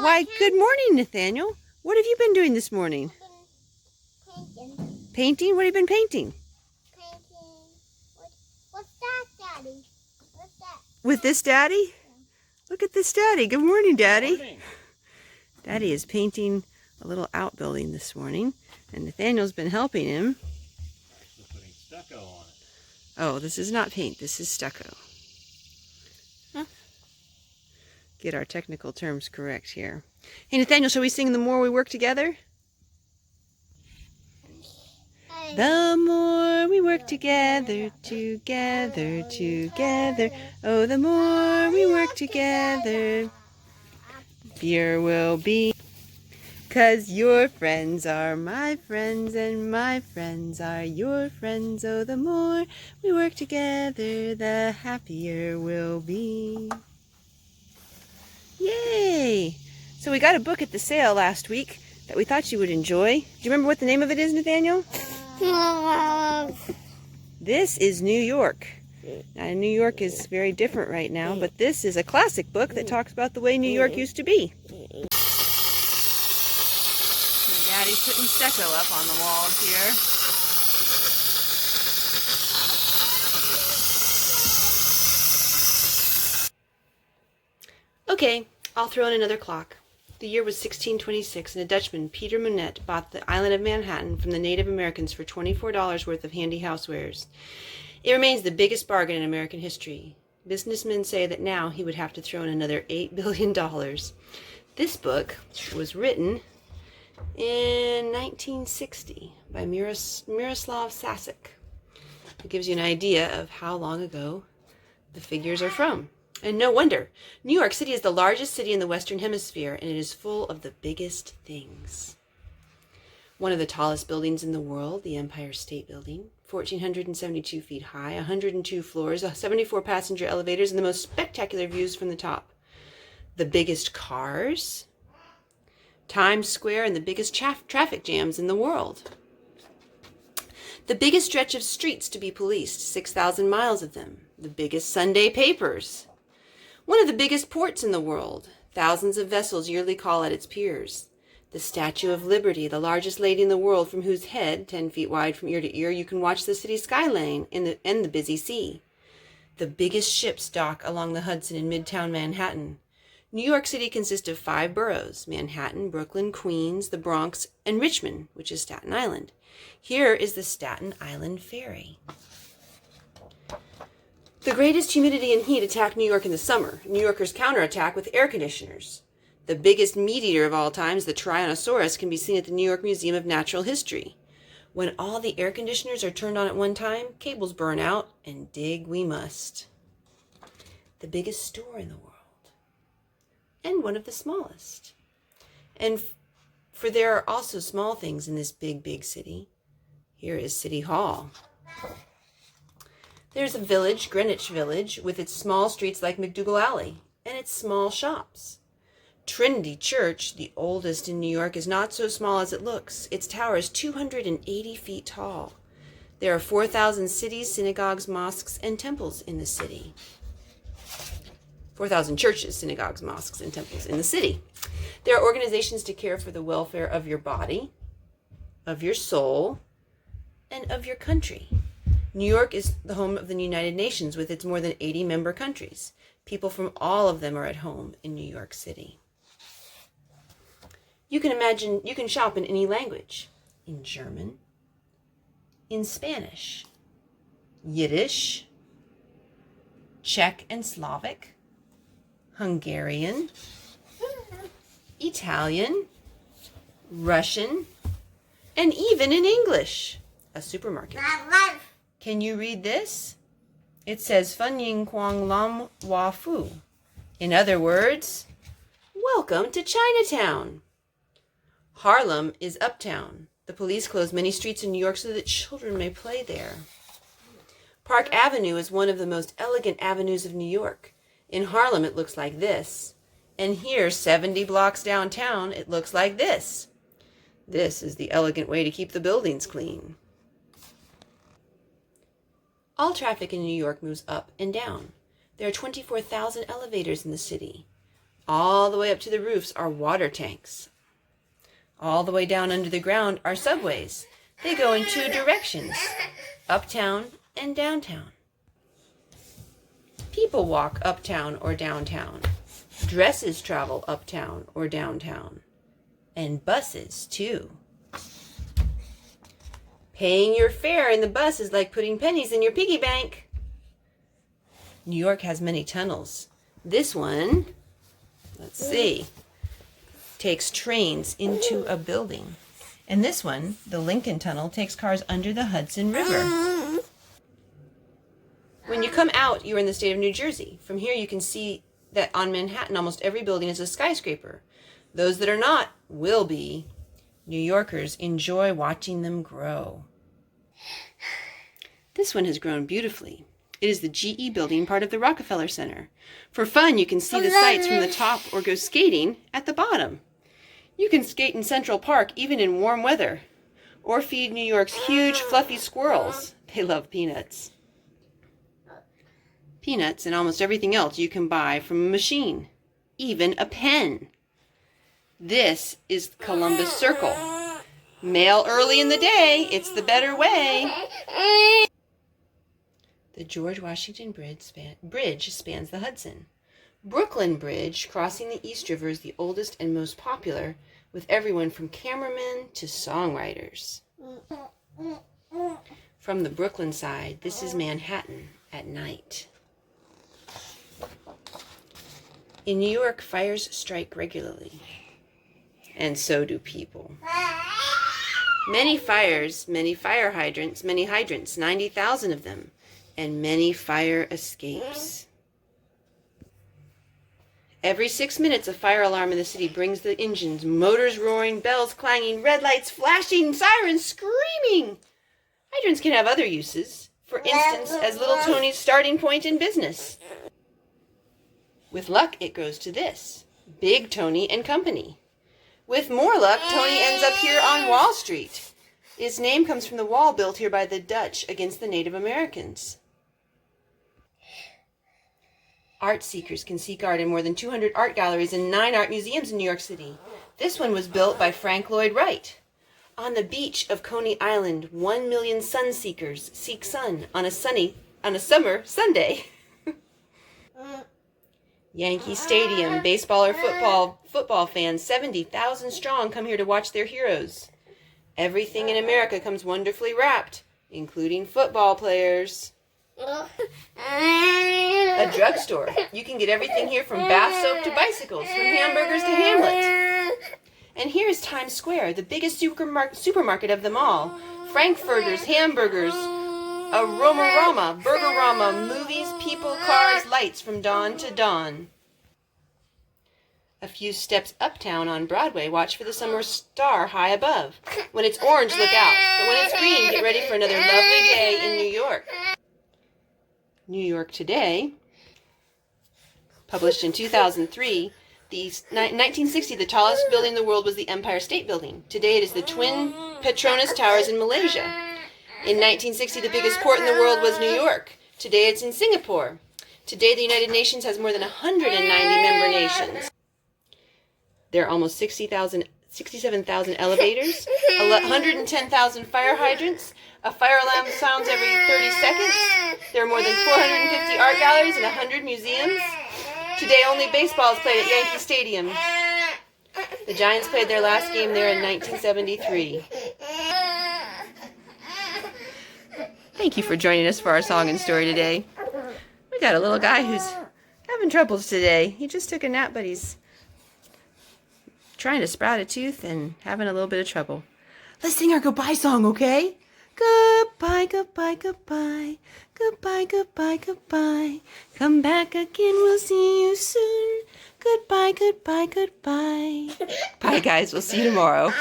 Why, good morning, Nathaniel. What have you been doing this morning? Painting. Painting? What have you been painting? Painting. What's that, Daddy? What's that? With this Daddy? Look at this Daddy. Good morning, Daddy. Good morning. Daddy is painting a little outbuilding this morning, and Nathaniel's been helping him. Actually putting stucco on it. Oh, this is not paint. This is stucco. Huh. Get our technical terms correct here. Hey, Nathaniel, shall we sing The More We Work Together? The more we work together, together, together. Oh, the more we work together, happier we'll be. 'Cause your friends are my friends and my friends are your friends. Oh, the more we work together, the happier we'll be. Yay! So we got a book at the sale last week that we thought you would enjoy. Do you remember what the name of it is, Nathaniel? This is New York. Now, New York is very different right now, but this is a classic book that talks about the way New York used to be. Daddy's putting stucco up on the walls here. Okay, I'll throw in another clock. The year was 1626, and a Dutchman, Peter Monet, bought the island of Manhattan from the Native Americans for $24 worth of handy housewares. It remains the biggest bargain in American history. Businessmen say that now he would have to throw in another $8 billion. This book was written in 1960 by Miroslav Sasek. It gives you an idea of how long ago the figures are from. And no wonder. New York City is the largest city in the Western Hemisphere, and it is full of the biggest things. One of the tallest buildings in the world, the Empire State Building, 1,472 feet high, 102 floors, 74 passenger elevators, and the most spectacular views from the top. The biggest cars, Times Square, and the biggest traffic jams in the world. The biggest stretch of streets to be policed, 6,000 miles of them. The biggest Sunday papers. One of the biggest ports in the world. Thousands of vessels yearly call at its piers. The Statue of Liberty, the largest lady in the world, from whose head, 10 feet wide from ear to ear, you can watch the city skyline and the busy sea. The biggest ships dock along the Hudson in Midtown Manhattan. New York City consists of 5 boroughs: Manhattan, Brooklyn, Queens, the Bronx, and Richmond, which is Staten Island. Here is the Staten Island Ferry. The greatest humidity and heat attack New York in the summer. New Yorkers counterattack with air conditioners. The biggest meat eater of all times, the Tyrannosaurus, can be seen at the New York Museum of Natural History. When all the air conditioners are turned on at one time, cables burn out, and dig we must. The biggest store in the world. And one of the smallest. And for there are also small things in this big, big city. Here is City Hall. There's a village, Greenwich Village, with its small streets like McDougal Alley, and its small shops. Trinity Church, the oldest in New York, is not so small as it looks. Its tower is 280 feet tall. There are 4,000 cities, synagogues, mosques, and temples in the city. 4,000 churches, synagogues, mosques, and temples in the city. There are organizations to care for the welfare of your body, of your soul, and of your country. New York is the home of the United Nations with its more than 80 member countries. People from all of them are at home in New York City. You can shop in any language. In German, in Spanish, Yiddish, Czech and Slavic, Hungarian, Italian, Russian, and even in English. A supermarket. Can you read this? It says Fun Ying Kwang Lam Wa Fu. In other words, welcome to Chinatown. Harlem is uptown. The police close many streets in New York so that children may play there. Park Avenue is one of the most elegant avenues of New York. In Harlem, it looks like this. And here, 70 blocks downtown, it looks like this. This is the elegant way to keep the buildings clean. All traffic in New York moves up and down. There are 24,000 elevators in the city. All the way up to the roofs are water tanks. All the way down under the ground are subways. They go in two directions, uptown and downtown. People walk uptown or downtown. Dresses travel uptown or downtown. And buses, too. Paying your fare in the bus is like putting pennies in your piggy bank. New York has many tunnels. This one, let's see, takes trains into a building. And this one, the Lincoln Tunnel, takes cars under the Hudson River. When you come out, you're in the state of New Jersey. From here, you can see that on Manhattan, almost every building is a skyscraper. Those that are not will be. New Yorkers enjoy watching them grow. This one has grown beautifully. It is the GE building, part of the Rockefeller Center. For fun, you can see the sights from the top or go skating at the bottom. You can skate in Central Park even in warm weather, or feed New York's huge fluffy squirrels. They love peanuts. Peanuts and almost everything else you can buy from a machine, even a pen. This is Columbus Circle. Mail early in the day, it's the better way. The George Washington Bridge spans the Hudson. Brooklyn Bridge, crossing the East River, is the oldest and most popular, with everyone from cameramen to songwriters. From the Brooklyn side, this is Manhattan at night. In New York, fires strike regularly, and so do people. Many fires, many fire hydrants, 90,000 of them, and many fire escapes. Every 6 minutes, a fire alarm in the city brings the engines, motors roaring, bells clanging, red lights flashing, sirens screaming. Hydrants can have other uses, for instance, as little Tony's starting point in business. With luck, it goes to this, Big Tony and Company. With more luck, Tony ends up here on Wall Street. Its name comes from the wall built here by the Dutch against the Native Americans. Art seekers can seek art in more than 200 art galleries and 9 art museums in New York City. This one was built by Frank Lloyd Wright. On the beach of Coney Island, 1 million sun seekers seek sun on a summer Sunday. Yankee Stadium, baseball or football fans, 70,000 strong, come here to watch their heroes. Everything in America comes wonderfully wrapped, including football players. A drugstore. You can get everything here from bath soap to bicycles, from hamburgers to Hamlet. And here is Times Square, the biggest supermarket of them all. Frankfurters, hamburgers, a Roma, Burgerama, movies, people, cars, lights from dawn to dawn. A few steps uptown on Broadway, watch for the summer star high above. When it's orange, look out. But when it's green, get ready for another lovely day in New York. New York Today, published in 2003, in 1960, the tallest building in the world was the Empire State Building. Today it is the Twin Petronas Towers in Malaysia. In 1960, the biggest port in the world was New York. Today it's in Singapore. Today the United Nations has more than 190 member nations. There are almost 67,000 elevators, 110,000 fire hydrants. A fire alarm sounds every 30 seconds. There are more than 450 art galleries and 100 museums. Today only baseball is played at Yankee Stadium. The Giants played their last game there in 1973. Thank you for joining us for our song and story today. We got a little guy who's having troubles today. He just took a nap, but he's trying to sprout a tooth and having a little bit of trouble. Let's sing our goodbye song, okay? Goodbye, goodbye, goodbye. Goodbye, goodbye, goodbye. Come back again, we'll see you soon. Goodbye, goodbye, goodbye. Bye, guys. We'll see you tomorrow.